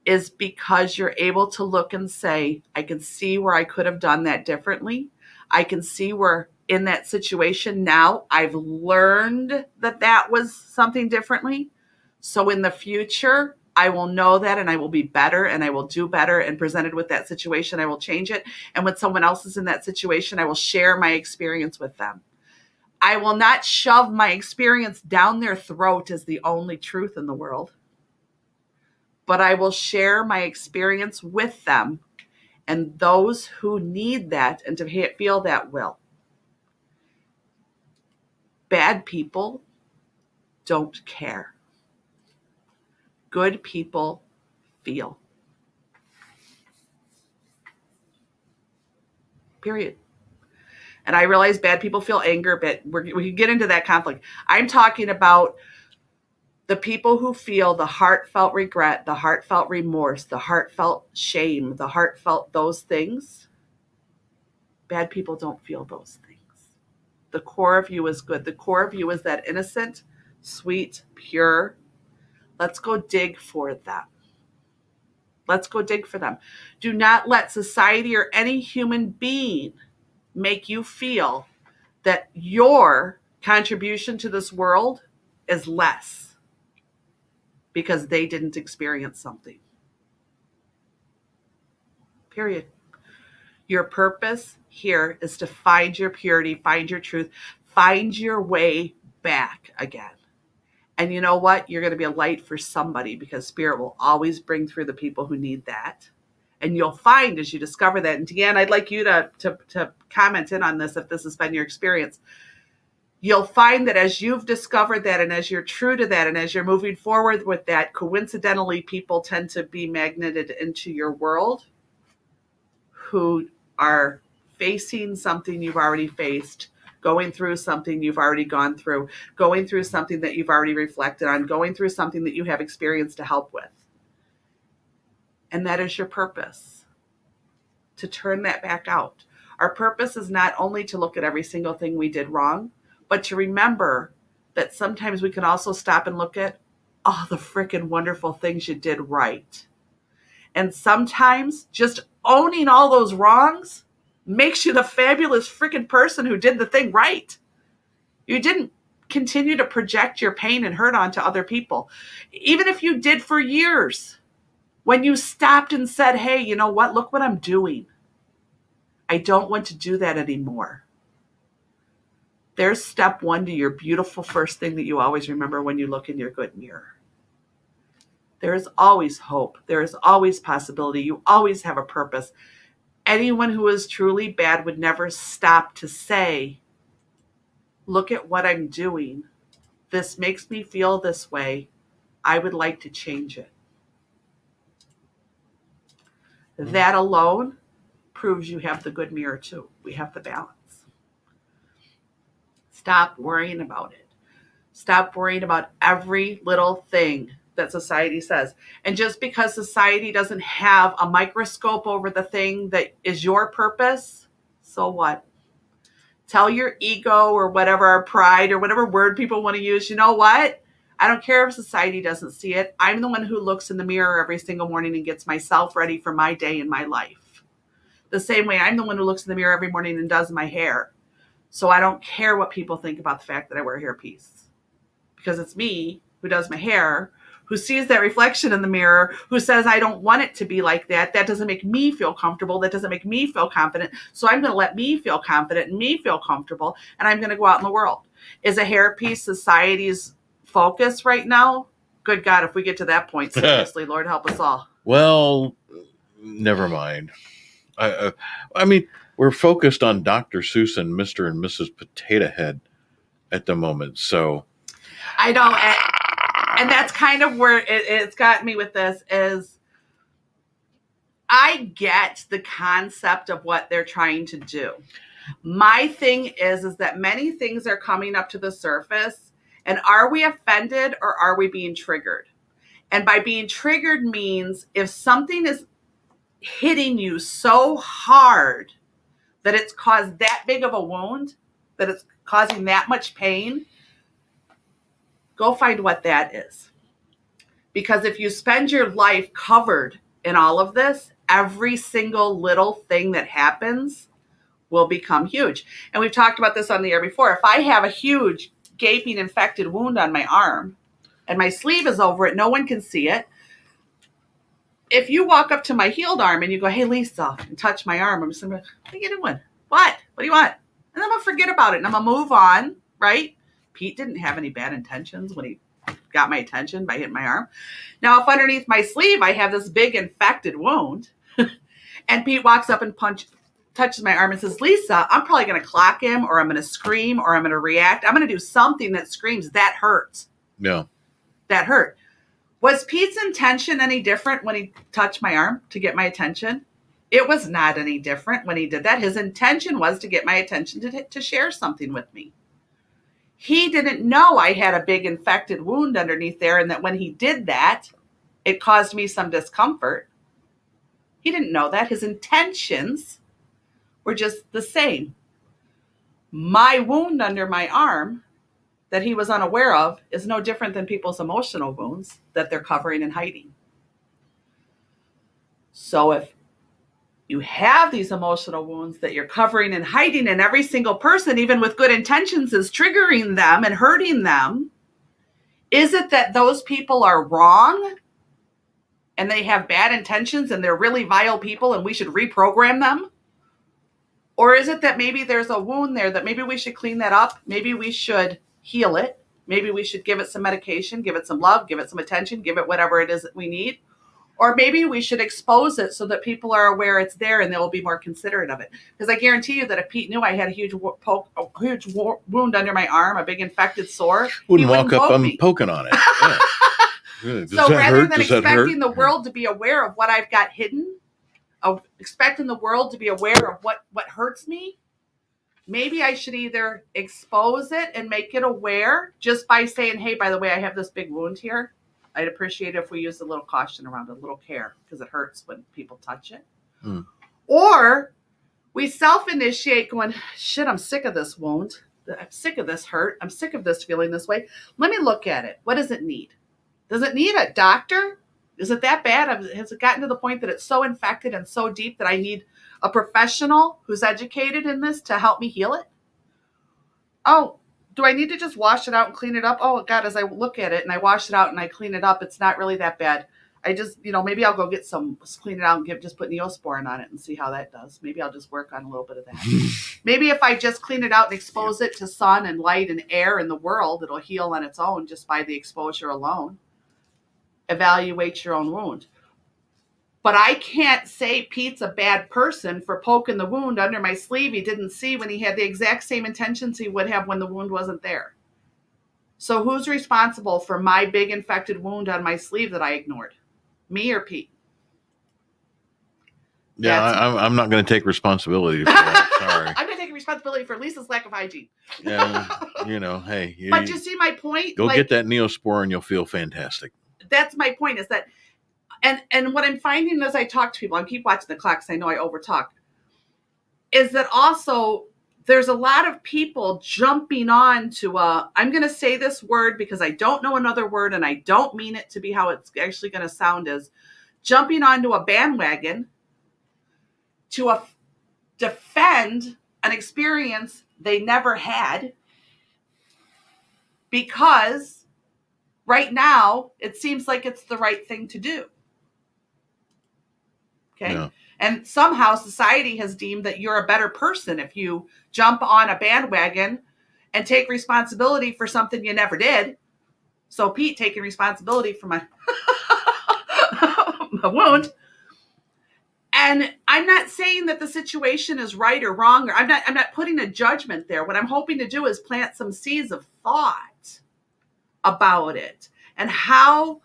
is because you're able to look and say, I can see where I could have done that differently. I can see where in that situation now I've learned that was something differently. So in the future, I will know that and I will be better and I will do better, and presented with that situation, I will change it. And when someone else is in that situation, I will share my experience with them. I will not shove my experience down their throat as the only truth in the world, but I will share my experience with them, and those who need that and to feel that will. Bad people don't care. Good people feel. Period. And I realize bad people feel anger, but we can get into that conflict. I'm talking about the people who feel the heartfelt regret, the heartfelt remorse, the heartfelt shame, the heartfelt those things. Bad people don't feel those things. The core of you is good. The core of you is that innocent, sweet, pure. Let's go dig for them. Let's go dig for them. Do not let society or any human being make you feel that your contribution to this world is less because they didn't experience something. Period. Your purpose here is to find your purity, find your truth, find your way back again. And you know what? You're going to be a light for somebody, because Spirit will always bring through the people who need that. And you'll find as you discover that. And Deanne, I'd like you to comment in on this if this has been your experience. You'll find that as you've discovered that, and as you're true to that, and as you're moving forward with that, coincidentally, people tend to be magneted into your world who are facing something you've already faced, going through something you've already gone through, going through something that you've already reflected on, going through something that you have experience to help with. And that is your purpose, to turn that back out. Our purpose is not only to look at every single thing we did wrong, but to remember that sometimes we can also stop and look at all the freaking wonderful things you did right. And sometimes just owning all those wrongs makes you the fabulous freaking person who did the thing right. You didn't continue to project your pain and hurt onto other people. Even if you did for years, when you stopped and said, hey, you know what? Look what I'm doing. I don't want to do that anymore. There's step one to your beautiful first thing that you always remember when you look in your good mirror. There is always hope. There is always possibility. You always have a purpose. Anyone who is truly bad would never stop to say, look at what I'm doing. This makes me feel this way. I would like to change it. That alone proves you have the good mirror too. We have the balance. Stop worrying about it. Stop worrying about every little thing that society says. And just because society doesn't have a microscope over the thing that is your purpose, so what? Tell your ego or whatever, pride or whatever word people want to use, you know what? I don't care if society doesn't see it. I'm the one who looks in the mirror every single morning and gets myself ready for my day and my life. The same way I'm the one who looks in the mirror every morning and does my hair. So I don't care what people think about the fact that I wear a hairpiece. Because it's me who does my hair, who sees that reflection in the mirror, who says, I don't want it to be like that. That doesn't make me feel comfortable. That doesn't make me feel confident. So I'm going to let me feel confident and me feel comfortable. And I'm going to go out in the world. Is a hairpiece society's focus right now? Good God, if we get to that point, seriously, Lord help us all. Well, never mind. I mean, we're focused on Dr. Seuss and Mr. and Mrs. Potato Head at the moment. So I know. And that's kind of where it's got me with this is I get the concept of what they're trying to do. My thing is that many things are coming up to the surface, and are we offended or are we being triggered? And by being triggered means if something is hitting you so hard that it's caused that big of a wound, that it's causing that much pain, go find what that is. Because if you spend your life covered in all of this, every single little thing that happens will become huge. And we've talked about this on the air before. If I have a huge gaping infected wound on my arm and my sleeve is over it, no one can see it. If you walk up to my healed arm and you go, hey, Lisa, and touch my arm, I'm just going to be like, what are you doing? What? What do you want? And I'm going to forget about it and I'm going to move on, right? Pete didn't have any bad intentions when he got my attention by hitting my arm. Now, if underneath my sleeve I have this big infected wound and Pete walks up and touches my arm and says, Lisa, I'm probably going to clock him or I'm going to scream or I'm going to react. I'm going to do something that screams, that hurts. Yeah. That hurt. Was Pete's intention any different when he touched my arm to get my attention? It was not any different when he did that. His intention was to get my attention to share something with me. He didn't know I had a big infected wound underneath there and that when he did that, it caused me some discomfort. He didn't know that. His intentions were just the same. My wound under my arm that he was unaware of is no different than people's emotional wounds that they're covering and hiding. So if you have these emotional wounds that you're covering and hiding, and every single person, even with good intentions, is triggering them and hurting them, is it that those people are wrong and they have bad intentions and they're really vile people and we should reprogram them? Or is it that maybe there's a wound there that maybe we should clean that up? Maybe we should heal it. Maybe we should give it some medication, give it some love, give it some attention, give it whatever it is that we need. Or maybe we should expose it so that people are aware it's there and they'll be more considerate of it. Because I guarantee you that if Pete knew I had a huge wound under my arm, a big infected sore, wouldn't walk up poking on it. Yeah. So rather than expecting the world to be aware of what I've got hidden, expecting the world to be aware of what hurts me, maybe I should either expose it and make it aware just by saying, hey, by the way, I have this big wound here. I'd appreciate it if we used a little caution around it, a little care, because it hurts when people touch it. Hmm. Or we self-initiate going, shit, I'm sick of this wound. I'm sick of this hurt. I'm sick of this feeling this way. Let me look at it. What does it need? Does it need a doctor? Is it that bad? Has it gotten to the point that it's so infected and so deep that I need a professional who's educated in this to help me heal it? Oh, do I need to just wash it out and clean it up? Oh, God, as I look at it and I wash it out and I clean it up, it's not really that bad. I just, maybe I'll go get clean it out and just put Neosporin on it and see how that does. Maybe I'll just work on a little bit of that. Maybe if I just clean it out and expose it to sun and light and air in the world, it'll heal on its own just by the exposure alone. Evaluate your own wound. But I can't say Pete's a bad person for poking the wound under my sleeve he didn't see when he had the exact same intentions he would have when the wound wasn't there. So who's responsible for my big infected wound on my sleeve that I ignored? Me or Pete? Yeah, I'm not going to take responsibility for that. Sorry. I'm going to take responsibility for Lisa's lack of hygiene. Yeah, hey. But you see my point? Go get that Neosporin, you'll feel fantastic. That's my point, is that, and what I'm finding as I talk to people, I keep watching the clock because I know I overtalk, is that also there's a lot of people jumping on to I'm going to say this word because I don't know another word and I don't mean it to be how it's actually going to sound, is jumping onto a bandwagon to defend an experience they never had because right now it seems like it's the right thing to do. Okay. Yeah. And somehow society has deemed that you're a better person if you jump on a bandwagon and take responsibility for something you never did. So Pete taking responsibility for my my wound. And I'm not saying that the situation is right or wrong, or I'm not putting a judgment there. What I'm hoping to do is plant some seeds of thought about it and how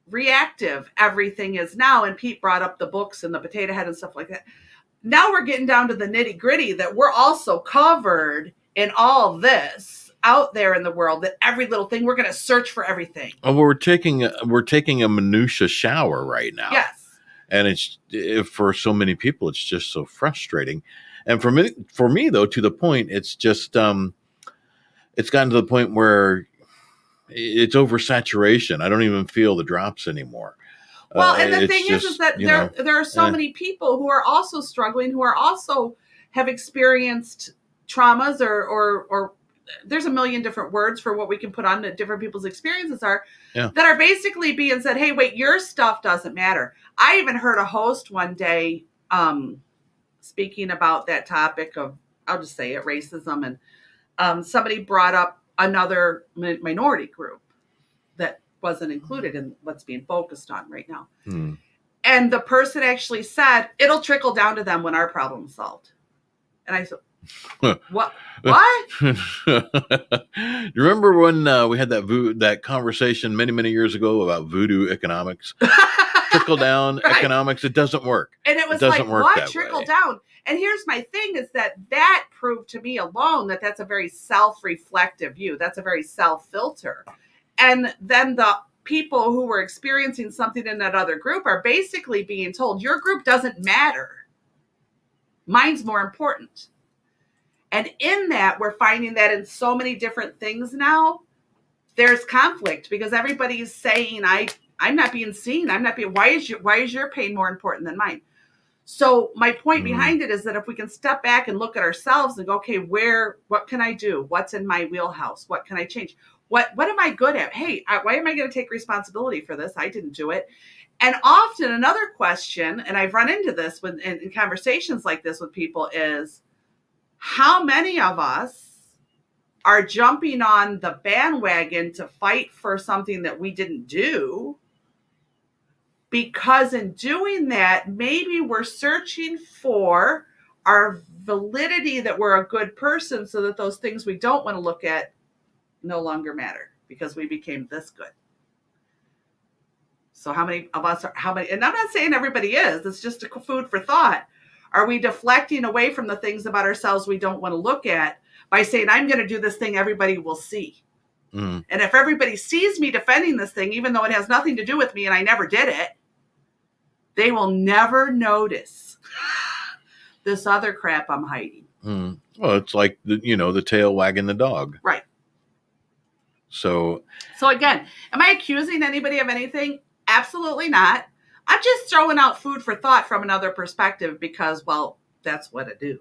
reactive everything is now. And Pete brought up the books and the potato head and stuff like that. Now we're getting down to the nitty gritty that we're also covered in all this out there in the world, that every little thing, we're going to search for everything. Oh, we're taking a minutia shower right now. Yes. And it's, for so many people, it's just so frustrating. And for me though, to the point, it's just, it's gotten to the point where it's oversaturation. I don't even feel the drops anymore. Well, and the thing is that there are so many people who are also struggling, who are also have experienced traumas or there's a million different words for what we can put on that different people's experiences are, that are basically being said, hey, wait, your stuff doesn't matter. I even heard a host one day speaking about that topic of, I'll just say it, racism. And somebody brought up another minority group that wasn't included in what's being focused on right now. And the person actually said, it'll trickle down to them when our problem's solved. And I said, what? You remember when we had that conversation many years ago about voodoo economics? Trickle down economics, it doesn't work. And it was like, what? Trickle down? And here's my thing, is that proved to me alone that that's a very self-reflective view. That's a very self-filter. And then the people who were experiencing something in that other group are basically being told, your group doesn't matter. Mine's more important. And in that, we're finding that in so many different things now, there's conflict because everybody's saying, I'm not being seen. Why is your pain more important than mine? So my point behind it is that if we can step back and look at ourselves and go, okay, what can I do? What's in my wheelhouse? What can I change? What am I good at? Hey, why am I going to take responsibility for this? I didn't do it. And often another question, and I've run into this in conversations like this with people, is how many of us are jumping on the bandwagon to fight for something that we didn't do? Because in doing that, maybe we're searching for our validity that we're a good person so that those things we don't want to look at no longer matter because we became this good. So how many of us are, and I'm not saying everybody is, it's just a food for thought. Are we deflecting away from the things about ourselves we don't want to look at by saying, I'm going to do this thing everybody will see? And if everybody sees me defending this thing, even though it has nothing to do with me and I never did it, they will never notice this other crap I'm hiding. Well, it's like the tail wagging the dog. Right. So again, am I accusing anybody of anything? Absolutely not. I'm just throwing out food for thought from another perspective because, well, that's what I do.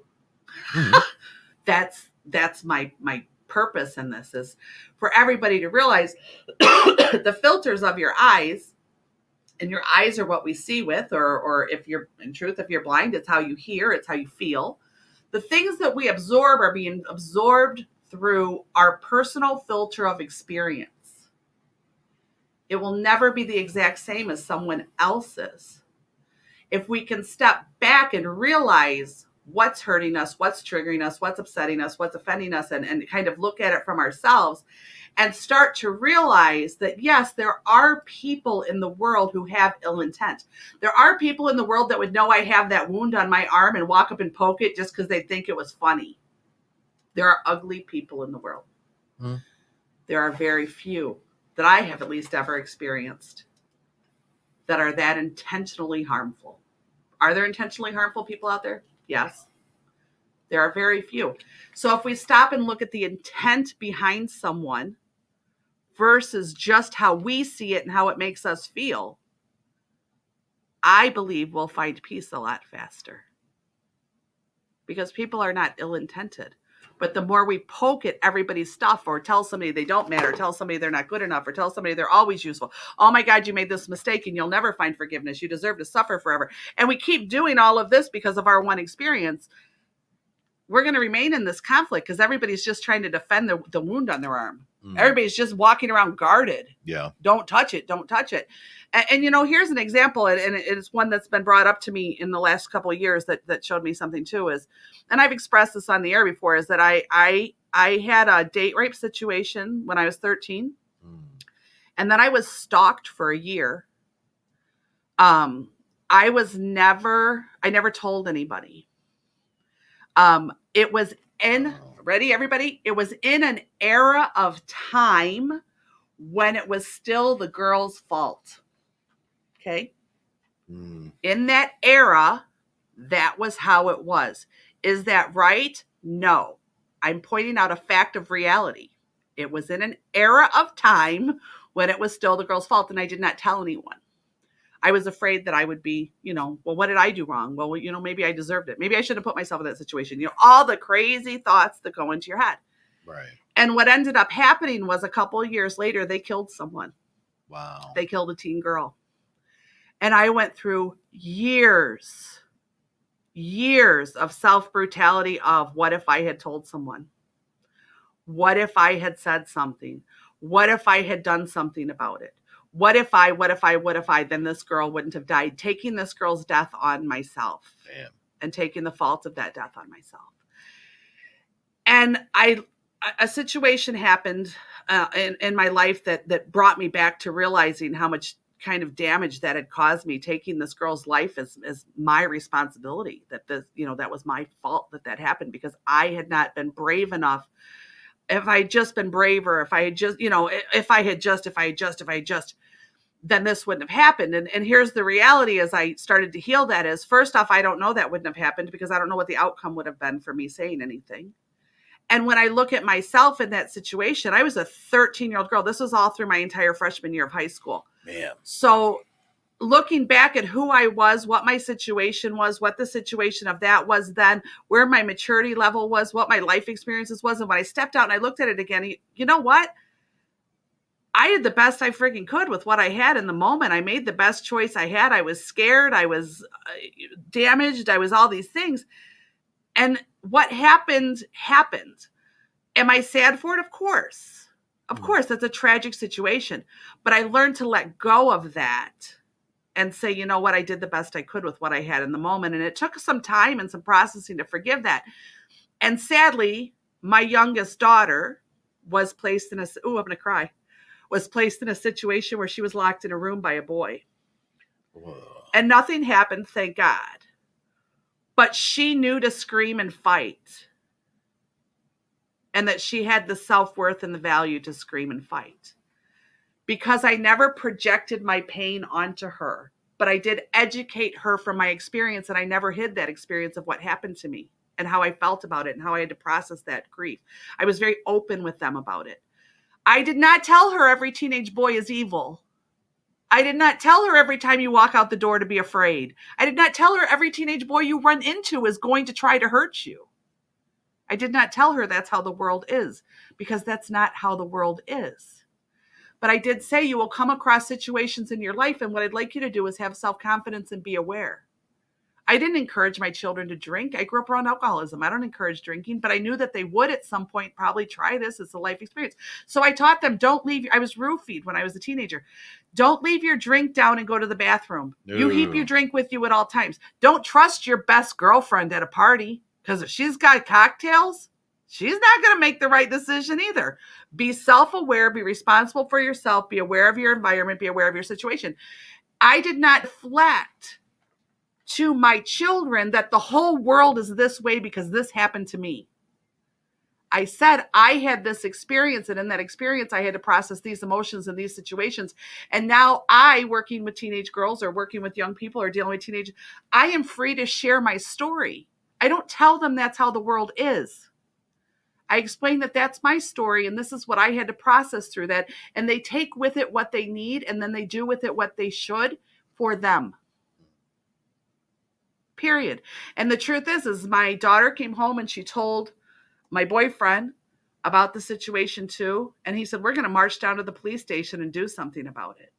That's my purpose in this, is for everybody to realize the filters of your eyes, and your eyes are what we see with, or if you're blind, it's how you hear, it's how you feel. The things that we absorb are being absorbed through our personal filter of experience. It will never be the exact same as someone else's. If we can step back and realize what's hurting us, what's triggering us, what's upsetting us, what's offending us, and kind of look at it from ourselves and start to realize that, yes, there are people in the world who have ill intent. There are people in the world that would know I have that wound on my arm and walk up and poke it just because they think it was funny. There are ugly people in the world. There are very few that I have at least ever experienced that are that intentionally harmful. Are there intentionally harmful people out there? Yes. There are very few. So if we stop and look at the intent behind someone versus just how we see it and how it makes us feel, I believe we'll find peace a lot faster. Because people are not ill-intended. But the more we poke at everybody's stuff, or tell somebody they don't matter, tell somebody they're not good enough, or tell somebody they're always useful. Oh my God, you made this mistake and you'll never find forgiveness. You deserve to suffer forever. And we keep doing all of this because of our one experience. We're going to remain in this conflict because everybody's just trying to defend the wound on their arm. Everybody's just walking around guarded. Yeah. Don't touch it. Don't touch it. And here's an example, and it's one that's been brought up to me in the last couple of years that showed me something too, is, and I've expressed this on the air before, is that I had a date rape situation when I was 13. And then I was stalked for a year. I never told anybody. It was ready, everybody? It was in an era of time when it was still the girl's fault. Okay? In that era, that was how it was. Is that right? No. I'm pointing out a fact of reality. It was in an era of time when it was still the girl's fault, and I did not tell anyone. I was afraid that I would be, well, what did I do wrong? Well, maybe I deserved it. Maybe I shouldn't have put myself in that situation. All the crazy thoughts that go into your head. Right. And what ended up happening was a couple of years later, they killed someone. Wow. They killed a teen girl. And I went through years of self-brutality of, what if I had told someone? What if I had said something? What if I had done something about it? What if I, then this girl wouldn't have died. Taking this girl's death on myself. Damn. And taking the fault of that death on myself. And a situation happened in my life that brought me back to realizing how much kind of damage that had caused me. Taking this girl's life as my responsibility, that that was my fault that happened, because I had not been brave enough. If I had just been braver, if I had just, then this wouldn't have happened. And here's the reality as I started to heal that is, first off, I don't know that wouldn't have happened because I don't know what the outcome would have been for me saying anything. And when I look at myself in that situation, I was a 13-year-old girl. This was all through my entire freshman year of high school. Man. So looking back at who I was, what my situation was, what the situation of that was then, where my maturity level was, what my life experiences was. And when I stepped out and I looked at it again, you know what? I did the best I freaking could with what I had in the moment. I made the best choice I had. I was scared. I was damaged. I was all these things. And what happened. Am I sad for it? Of course. Of course, that's a tragic situation. But I learned to let go of that and say, you know what, I did the best I could with what I had in the moment. And it took some time and some processing to forgive that. And sadly, my youngest daughter was placed in I'm going to cry. was placed in a situation where she was locked in a room by a boy. Whoa. And nothing happened, thank God. But she knew to scream and fight. And that she had the self-worth and the value to scream and fight. Because I never projected my pain onto her. But I did educate her from my experience, and I never hid that experience of what happened to me and how I felt about it and how I had to process that grief. I was very open with them about it. I did not tell her every teenage boy is evil. I did not tell her every time you walk out the door to be afraid. I did not tell her every teenage boy you run into is going to try to hurt you. I did not tell her that's how the world is, because that's not how the world is. But I did say you will come across situations in your life, and what I'd like you to do is have self-confidence and be aware. I didn't encourage my children to drink. I grew up around alcoholism. I don't encourage drinking, but I knew that they would at some point probably try this. It's a life experience. So I taught them, don't leave. I was roofied when I was a teenager. Don't leave your drink down and go to the bathroom. No. You keep your drink with you at all times. Don't trust your best girlfriend at a party, because if she's got cocktails, she's not going to make the right decision either. Be self-aware, be responsible for yourself, be aware of your environment, be aware of your situation. I did not deflect to my children that the whole world is this way because this happened to me. I said I had this experience, and in that experience, I had to process these emotions in these situations. And now I, working with teenage girls or working with young people or dealing with teenagers, I am free to share my story. I don't tell them that's how the world is. I explain that that's my story, and this is what I had to process through that. And they take with it what they need, and then they do with it what they should for them. Period. And the truth is my daughter came home and she told my boyfriend about the situation too. And he said, we're going to march down to the police station and do something about it.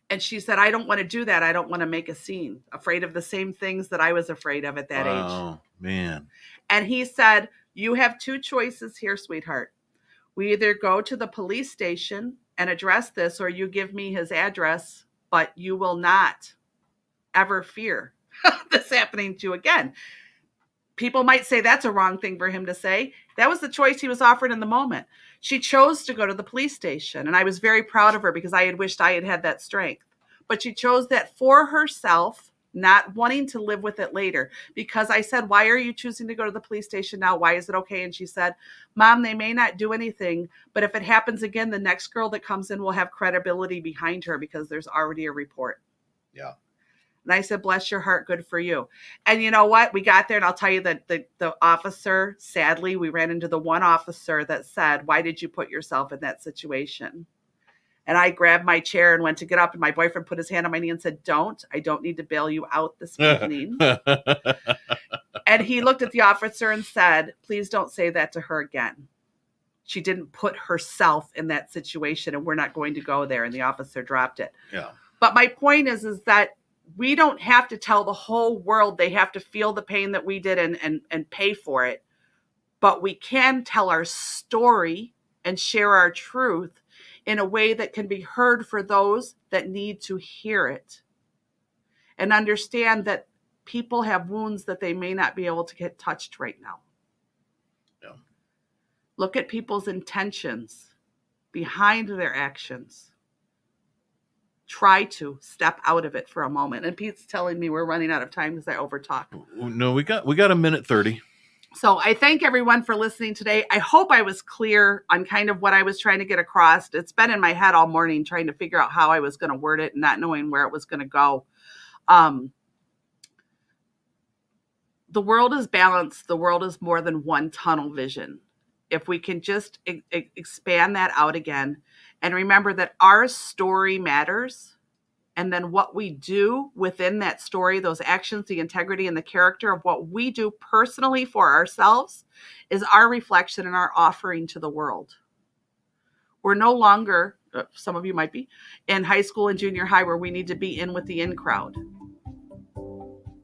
And she said, I don't want to do that. I don't want to make a scene. Afraid of the same things that I was afraid of at that age. Oh, man. And he said, you have two choices here, sweetheart. We either go to the police station and address this, or you give me his address, but you will not ever fear this happening to you again. People might say that's a wrong thing for him to say. That was the choice he was offered in the moment. She chose to go to the police station, and I was very proud of her because I had wished I had had that strength. But she chose that for herself, not wanting to live with it later. Because I said, why are you choosing to go to the police station now? Why is it okay? And she said, Mom, they may not do anything, but if it happens again, the next girl that comes in will have credibility behind her because there's already a report. Yeah. And I said, bless your heart, good for you. And you know what? We got there, and I'll tell you that the officer, sadly, we ran into the one officer that said, why did you put yourself in that situation? And I grabbed my chair and went to get up, and my boyfriend put his hand on my knee and said, I don't need to bail you out this evening. And he looked at the officer and said, please don't say that to her again. She didn't put herself in that situation, and we're not going to go there. And the officer dropped it. Yeah. But my point is that we don't have to tell the whole world they have to feel the pain that we did and pay for it. But we can tell our story and share our truth in a way that can be heard for those that need to hear it. And understand that people have wounds that they may not be able to get touched right now. Yeah. Look at people's intentions behind their actions. Try to step out of it for a moment. And Pete's telling me we're running out of time because I overtalk. No, we got a minute 30. So I thank everyone for listening today. I hope I was clear on kind of what I was trying to get across. It's been in my head all morning trying to figure out how I was going to word it and not knowing where it was going to go. The world is balanced. The world is more than one tunnel vision. If we can just expand that out again and remember that our story matters, and then what we do within that story, those actions, the integrity and the character of what we do personally for ourselves is our reflection and our offering to the world. We're no longer, some of you might be, in high school and junior high where we need to be in with the in crowd.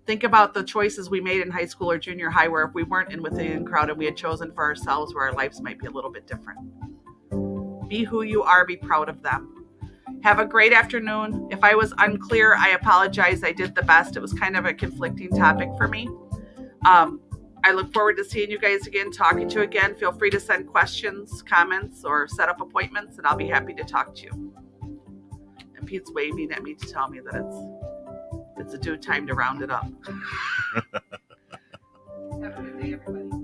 Think about the choices we made in high school or junior high where if we weren't in with the in crowd and we had chosen for ourselves, where our lives might be a little bit different. Be who you are. Be proud of them. Have a great afternoon. If I was unclear, I apologize. I did the best. It was kind of a conflicting topic for me. I look forward to seeing you guys again, talking to you again. Feel free to send questions, comments, or set up appointments, and I'll be happy to talk to you. And Pete's waving at me to tell me that it's a due time to round it up. Have a good day, everybody.